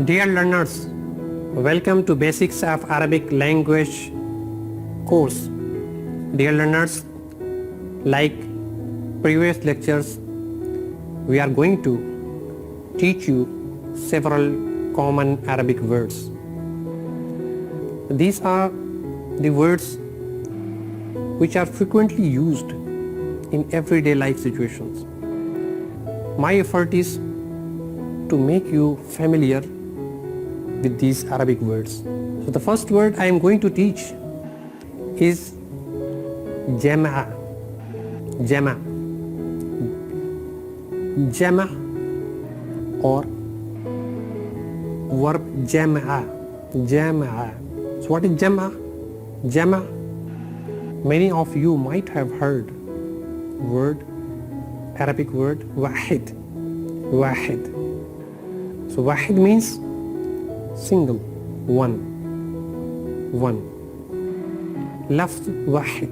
Dear learners, welcome to Basics of Arabic Language course. Dear learners, like previous lectures, we are going to teach you several common Arabic words. These are the words which are frequently used in everyday life situations. My effort is to make you familiar with these Arabic words. So the first word I am going to teach is jama'a. Jama. Jama or verb jama'a. Jama'a. So what is jama? Jama. Many of you might have heard Arabic word wahid. Wahid. So wahid means single, one. Lafz wahid.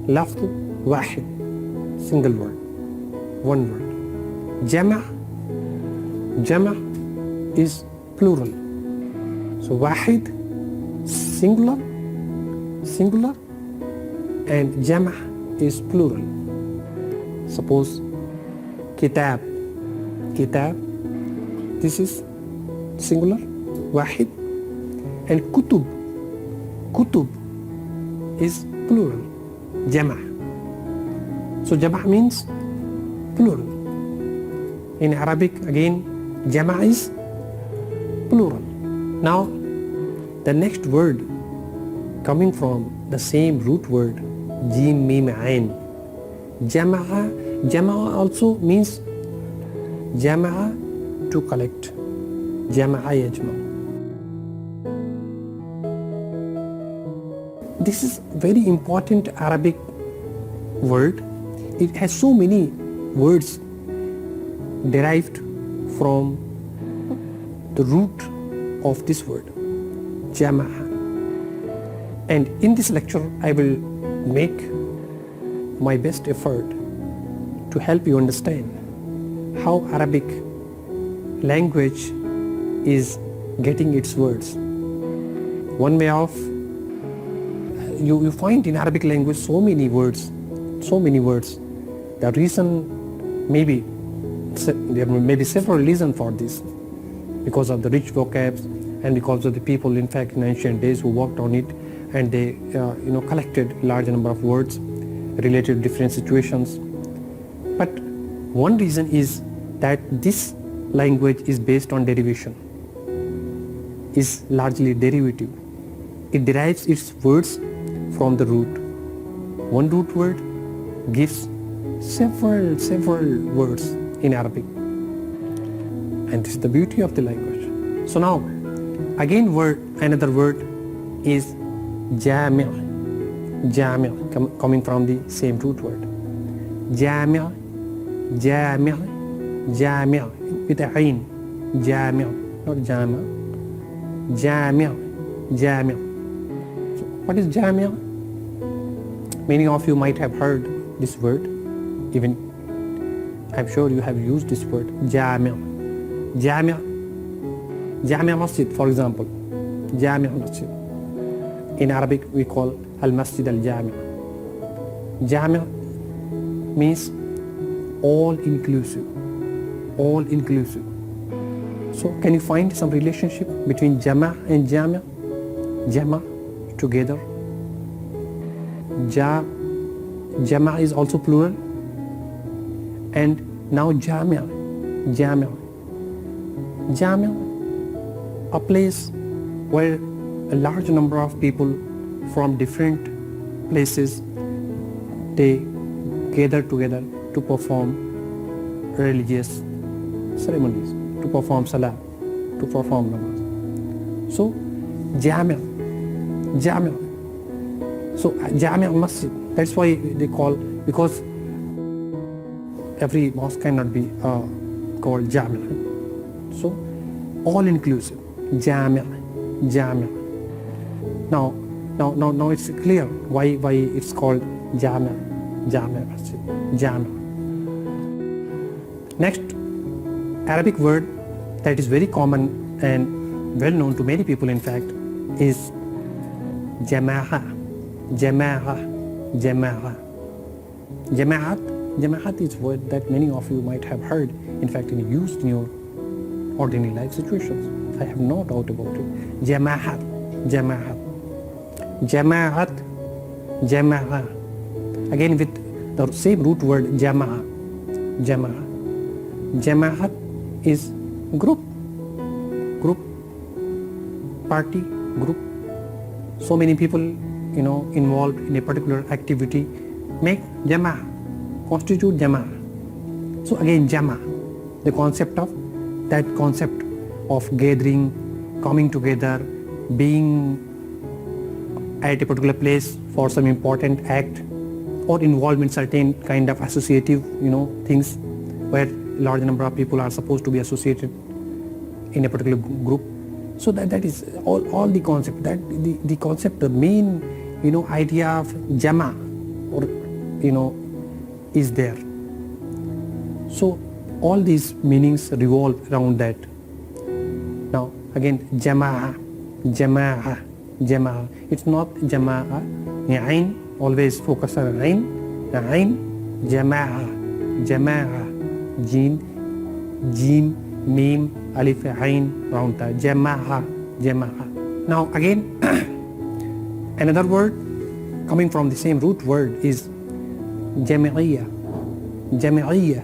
Lafz wahid. Single word, one word. Jama is plural. So wahid, singular, and jama is plural. Suppose kitab, this is singular, wahid, and kutub is plural, jama. So jama means plural. In Arabic again, jama is plural. Now the next word coming from the same root word, jim mim ain. Jama'a also means jama'a, to collect. Jama'a yajma. This is very important Arabic word. It has so many words derived from the root of this word, jama'a. And in this lecture, I will make my best effort to help you understand how Arabic language is getting its words. One way of, you find in Arabic language so many words. The reason there may be several reasons for this, because of the rich vocabs and because of the people, in fact, in ancient days who worked on it, and they collected large number of words related to different situations. But one reason is that this language is based on derivation, is largely derivative. It derives its words from the root. One root word gives several words in Arabic, and this is the beauty of the language. So now again another word is jami', coming from the same root word. Jami' with a ain. Jami', not jama. Jami'. So what is jami'? Many of you might have heard this word. Even I'm sure you have used this word, jami'. Jami' masjid, for example. Jami' masjid. In Arabic we call al-masjid al-jami'. Jami' means all inclusive. So can you find some relationship between jama' and jami'? Jama' together. Jama' is also plural. And now jami', a place where a large number of people from different places, they gather together to perform religious ceremonies, to perform salah, to perform namaz. So jami'. So jami' masjid, that's why they call, because every mosque cannot be called jami'. So all inclusive, jami'. Now it's clear why it's called jami'. Next Arabic word that is very common and well known to many people in fact, is Jama'a. Jama'a. Jama'a. Jama'at is word that many of you might have heard, in fact, used in your ordinary life situations. I have no doubt about it. Jama'at. Jama'at. Jama'at. Jama'a. Again with the same root word Jama'a. Jama'a. Jama'at is group, party, group. So many people, involved in a particular activity make Jama'a, constitute Jama'a. So again Jama, the concept of gathering, coming together, being at a particular place for some important act, or involved in certain kind of associative things where large number of people are supposed to be associated in a particular group. So that is all the concept, that the concept, the main idea of Jama, or is there. So all these meanings revolve around that. Now again Jama'a. It's not Jama'a. Ain, always focus on Ain. Ain, Jama'a. Jeen, Mim, Alif, Ain, round ta. Jama'a. Now again another word coming from the same root word is Jami'iyya. Jama'a.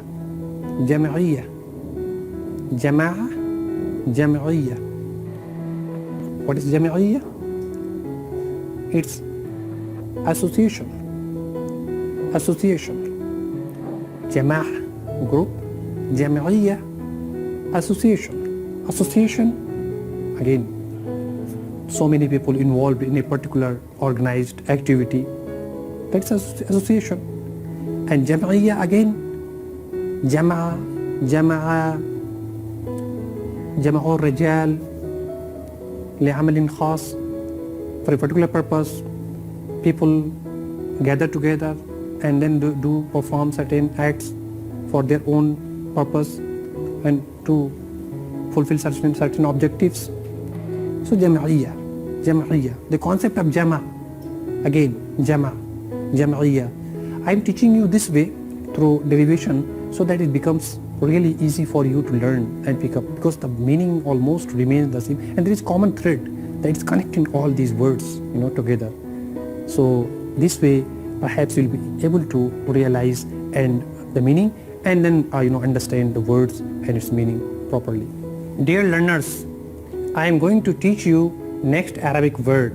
What is Jami'iyya? It's association. Jama'a, group. Jami'iyya, association. Again, so many people involved in a particular organized activity, that's association. And Jami'iyya again, Jama'ur Rijal li'amalin khas, for a particular purpose. People gather together and then do perform certain acts for their own purpose and to fulfill certain objectives. So Jama'iyya, the concept of Jama, again Jama'iyya. I am teaching you this way through derivation so that it becomes really easy for you to learn and pick up, because the meaning almost remains the same and there is common thread that is connecting all these words together. So this way perhaps you'll be able to realize and the meaning, and then understand the words and its meaning properly. Dear learners, I am going to teach you next Arabic word,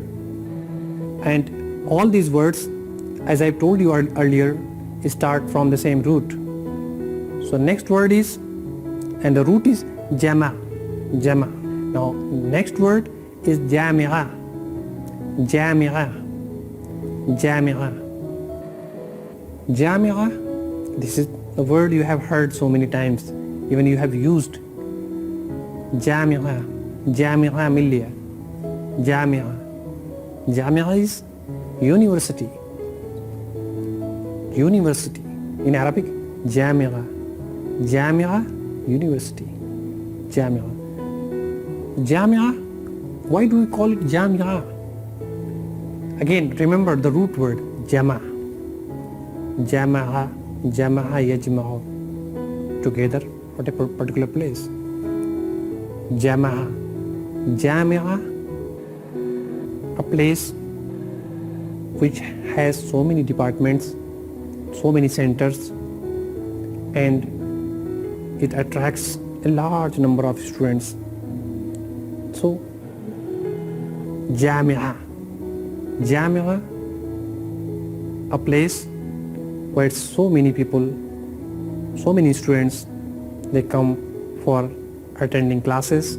and all these words, as I told you earlier, start from the same root. So next word is, and the root is Jama. Now next word is Jami'a. This is a word you have heard so many times, even you have used. Jami'a Milliya. Jami'a is university. In Arabic, Jami'a, university. Jami'a, why do we call it Jami'a? Again, remember the root word Jama'a, yajma'u, together at a particular place. Jami'a, a place which has so many departments, so many centers, and it attracts a large number of students. So Jami'a, a place where so many people, so many students, they come for attending classes,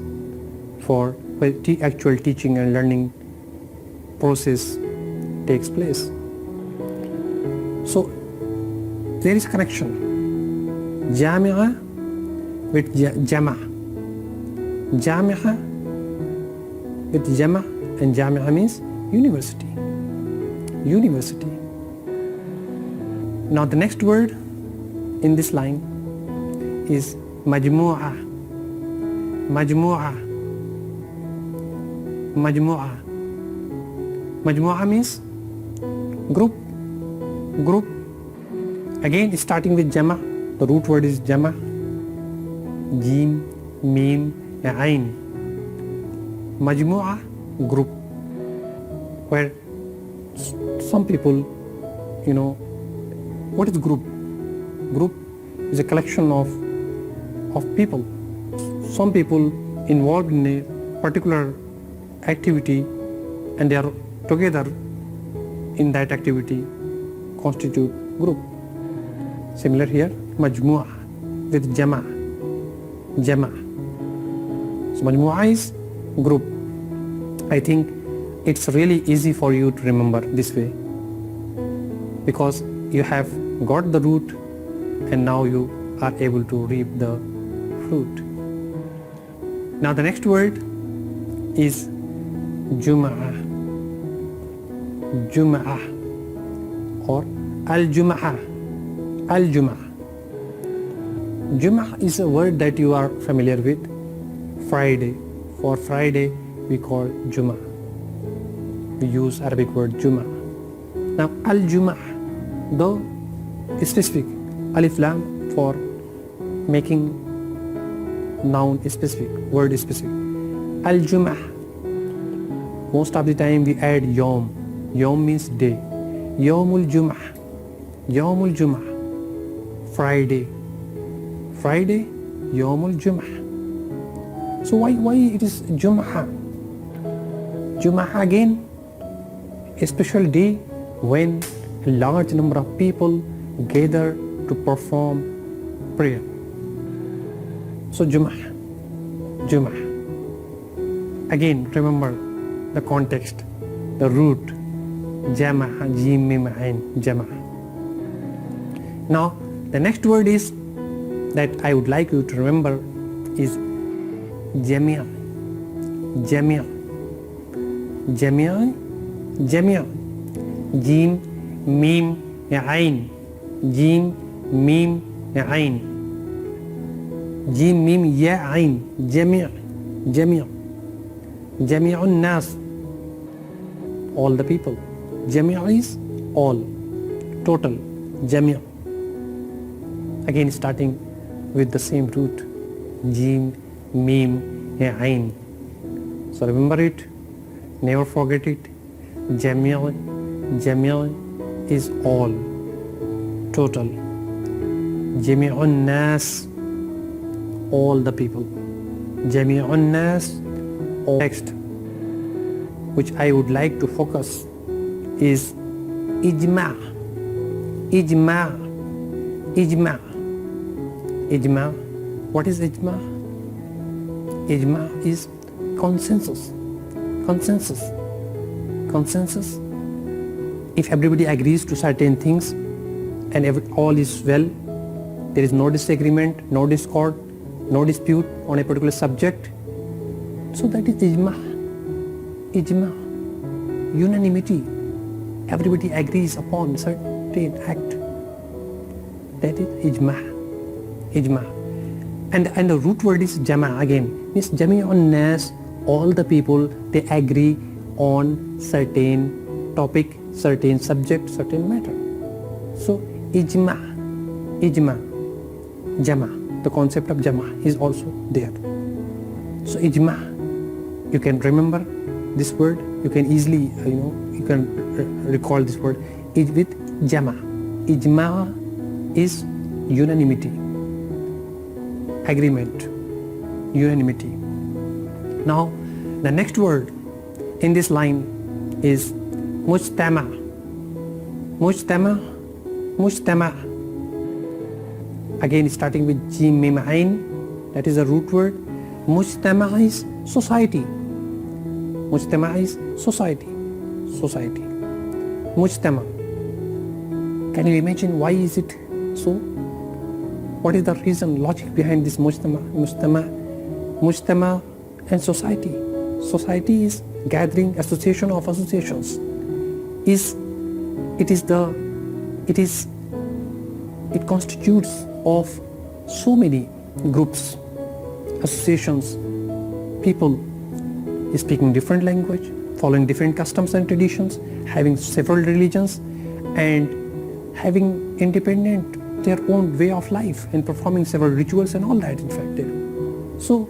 for where actual teaching and learning process takes place. So there is connection. Jami'a with Jama. Jami'a with Jama, and Jami'a means university. Now the next word in this line is Majmu'a. Majmu'a. Majmu'a means group. Group. Again starting with Jama. The root word is Jama. Jim, Mim, Ain. Majmu'a, group. Where some people, what is group? Group is a collection of people. Some people involved in a particular activity and they are together in that activity constitute group. Similar here, majmu'a with jama. Jama. So majmu'a is group. I think it's really easy for you to remember this way because you have got the root and now you are able to reap the fruit. Now the next word is Jum'ah. Jum'ah or Al-Jum'ah. Al-Jum'ah. Jum'ah is a word that you are familiar with. Friday. For Friday we call Jum'ah. We use Arabic word Jum'ah. Now Al-Jum'ah, though specific, Alif Lam for making noun specific, word specific. Al-Jum'ah. Most of the time we add Yom. Yom means day. Yomul Jum'ah. Yomul Jum'ah. Friday. Friday, Yomul Jum'ah. So why it is Jum'ah? Jum'ah again, a special day when a large number of people gather to perform prayer. So Jum'ah. Jum'ah. Again, remember the context, the root, Jama'ah, Jim, Mim, Ain, Jama'ah. Now, the next word is that I would like you to remember is Jami'. Jami'. Jami'. Jami'. Jim, Mim, Ain. Jim, Mim, Ain. Jim, Mim, Ya, Ain. Jami'. Jami'. Jami'un Nas. All the people. Jami' is all. Total. Jami'. Again starting with the same root. Jim, Mim, Ain. So remember it. Never forget it. Jami'. Jami' is all. Total. Jami'un Nas. All the people. Jami'un Nas. Next, which I would like to focus is Ijma'. Ijma'. Ijma'. Ijma'. What is Ijma'? Ijma' is consensus. Consensus. Consensus. If everybody agrees to certain things and all is well, there is no disagreement, no discord, no dispute on a particular subject, so that is Ijma'. Ijma'. Unanimity. Everybody agrees upon certain act. That is Ijma'. Ijma'. And the root word is Jama' again. Means Jami'un Nas, all the people, they agree on certain topic, certain subject, certain matter. So Ijma'. Ijma'. Jama'. The concept of Jama' is also there. So Ijma'. You can remember this word. You can easily, you can recall this word with Jama'. Ijma' is unanimity, agreement, unanimity. Now, the next word in this line is Mujtama'. Mujtama'. Mujtama'. Again, starting with Jim, Mim, Ain. That is a root word. Mujtama' is society. Mujtama' is society. Society. Mujtama'. Can you imagine why is it so? What is the reason, logic behind this mujtama'? Mujtama' and society. Society is gathering, association of associations. It constitutes of so many groups, associations, people speaking different language, following different customs and traditions, having several religions, and having independent their own way of life and performing several rituals and all that, in fact they do. So,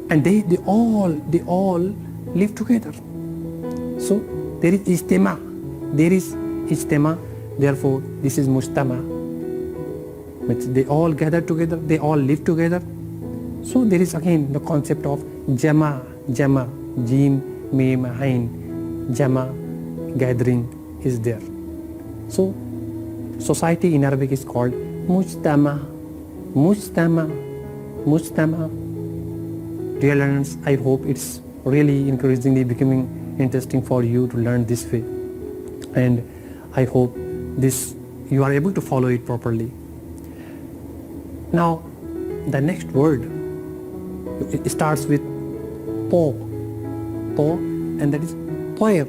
and they all live together. So there is ijtima, therefore this is mujtama. They all gather together, they all live together. So there is again the concept of jama, jim, mim, ain, jama, gathering is there. So society in Arabic is called mujtama. Dear learners, I hope it's really increasingly becoming interesting for you to learn this way, and I hope this you are able to follow it properly. Now the next word, it starts with to, and that is toyer.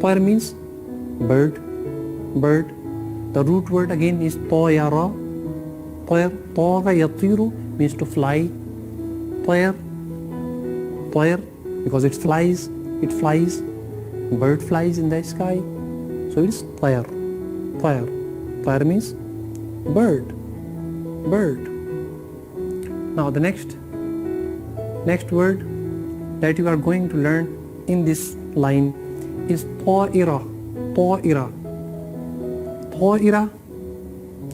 Toyer means bird. The root word again is toyara. Toga yatiru means to fly. Toyer because it flies. Bird flies in the sky, so it's toyer. Toyer means bird. Now the next word that you are going to learn in this line is to'ira.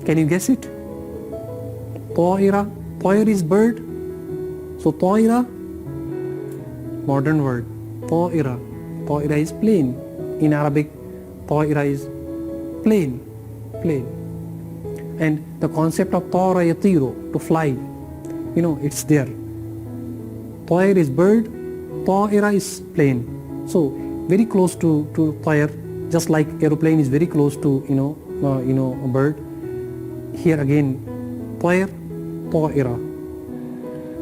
Can you guess it? To'ir is bird. So to'ira, modern word. To'ira is plane. In Arabic, to'ira is plane. And the concept of ta'ara yatiru, to fly, it's there. To'ir is bird, to'ira is plane. So very close to to'ir, just like aeroplane is very close to a bird. Here again, to'ir, to'ira.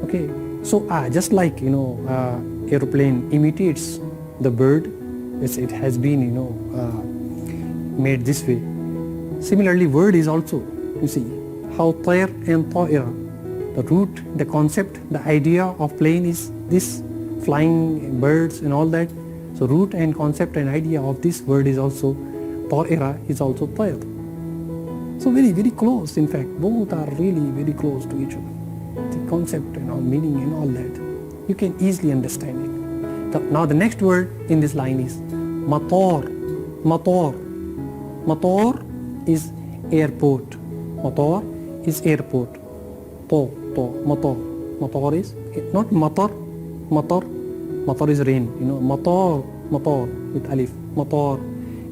Okay, so just like aeroplane imitates the bird, it has been made this way. Similarly, word is also, you see how to'ir and to'ira, the root, the concept, the idea of plane is this flying birds and all that. So root and concept and idea of this word is also to'ira, is also to'ir. So very, very close. In fact, both are really very close to each other. The concept and all meaning and all that, you can easily understand it. Now the next word in this line is matar. Matar is airport. Matar is airport. Matar. Matar is not matar. Matar is rain. Matar with alif. Matar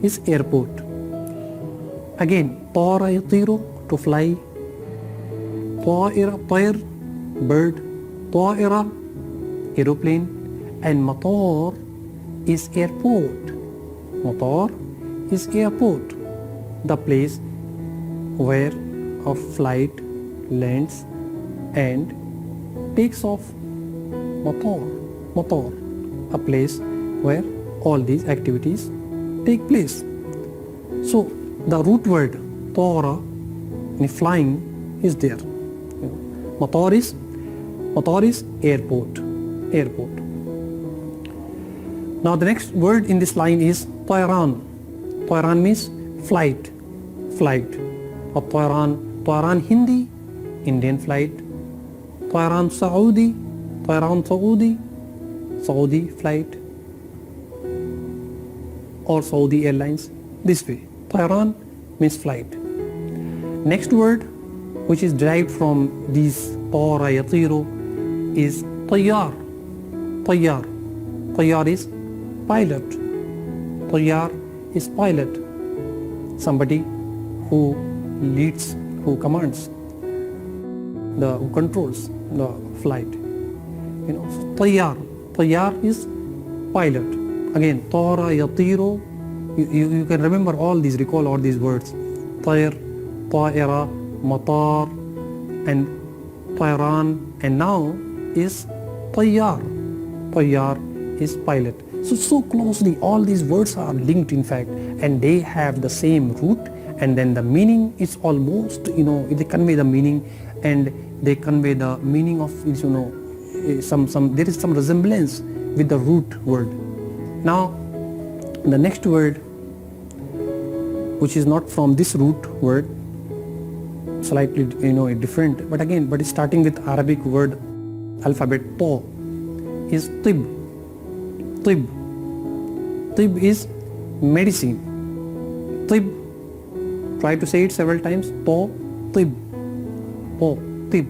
is airport. Again, tara yatiru, to fly. Tair, bird. Ta'ira, aeroplane. And matar is airport. Matar is airport, the place where a flight lands and takes off. Matar, a place where all these activities take place. So the root word tara, in flying, is there. Matar is airport. Now the next word in this line is tayran. Tayran means flight. Of Tayran Hindi, Indian flight. Tayran Saudi, Saudi flight, or Saudi Airlines, this way. Tayran means flight. Next word, which is derived from these tara yatiru, is tayyar. Tayyar is pilot. Tayyar is pilot, somebody who leads, who commands, who controls the flight. So Tayyar is pilot. Again, tara yatiru, you can remember all these, recall all these words. Tayr, ta'ira, matar, and tayran, and now is tayyar. Tayyar is pilot. So closely all these words are linked, in fact, and they have the same root and then the meaning is almost, they convey the meaning, and they convey the meaning of, there is some resemblance with the root word. Now the next word, which is not from this root word, slightly different, but it's starting with Arabic word alphabet ta, is tib. Tib is medicine. Tib, try to say it several times. Ta, tib, ta, tib,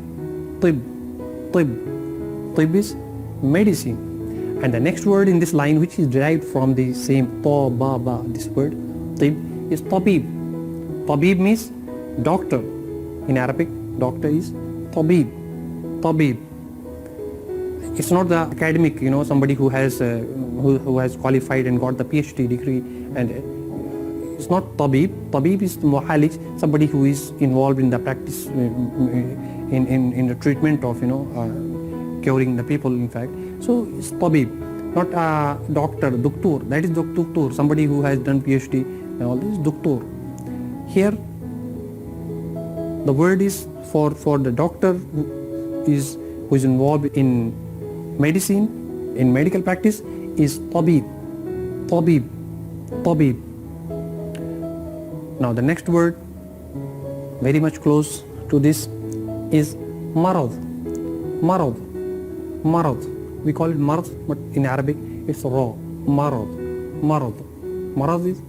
tib, tib. Tib is medicine. And the next word in this line, which is derived from the same ta, ba, ba, this word tib, is tabib. Tabib means doctor. In Arabic, doctor is tabib. Tabib. It's not the academic, somebody who has qualified and got the PhD degree, and it's not tabib. Tabib is muhalij, somebody who is involved in the practice, in the treatment of, curing the people, in fact. So it's tabib, not doctor, doctor. That is doctor, somebody who has done PhD and all this, doctor. Here, the word is for the doctor who is involved in medicine, in medical practice, is tabib. Tabib. Tabib. Now the next word, very much close to this, is marad. Marad. Marad. We call it marad, but in Arabic it's raw. Marad. Marad. Marad is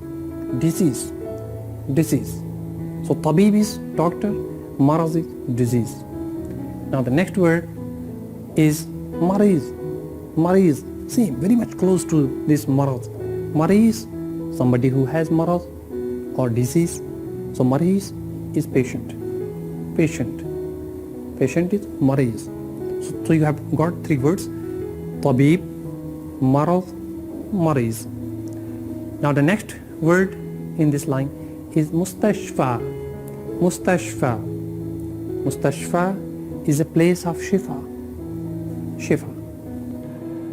disease. Disease. So tabib is doctor, marad is disease. Now the next word is mariz. Mariz. See, very much close to this marad. Mariz, somebody who has marad or disease. So mariz is patient. Patient. Patient is mariz. So you have got three words: tabib, marad, mariz. Now the next word in this line is mustashfa. Mustashfa. Mustashfa is a place of shifa. Shifa.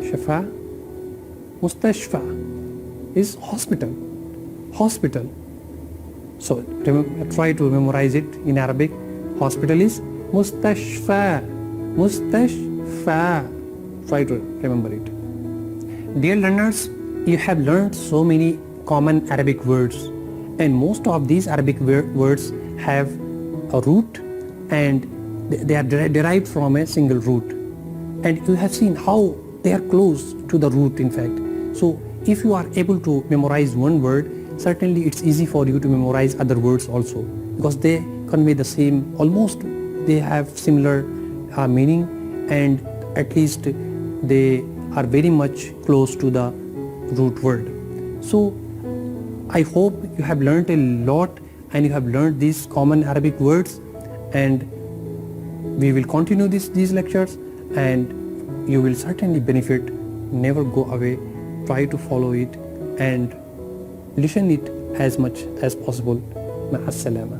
Shifa. Mustashfa is hospital. Hospital. So try to memorize it in Arabic. Hospital is mustashfa. Mustashfa. Try to remember it. Dear learners, you have learned so many common Arabic words, and most of these Arabic words have a root, and they are derived from a single root. And you have seen how they are close to the root, in fact. So if you are able to memorize one word, certainly it's easy for you to memorize other words also, because they convey the same, almost they have similar meaning, and at least they are very much close to the root word. So I hope you have learned a lot, and you have learned these common Arabic words, and we will continue these lectures, and you will certainly benefit. Never go away. Try to follow it and listen it as much as possible. Ma'as salama.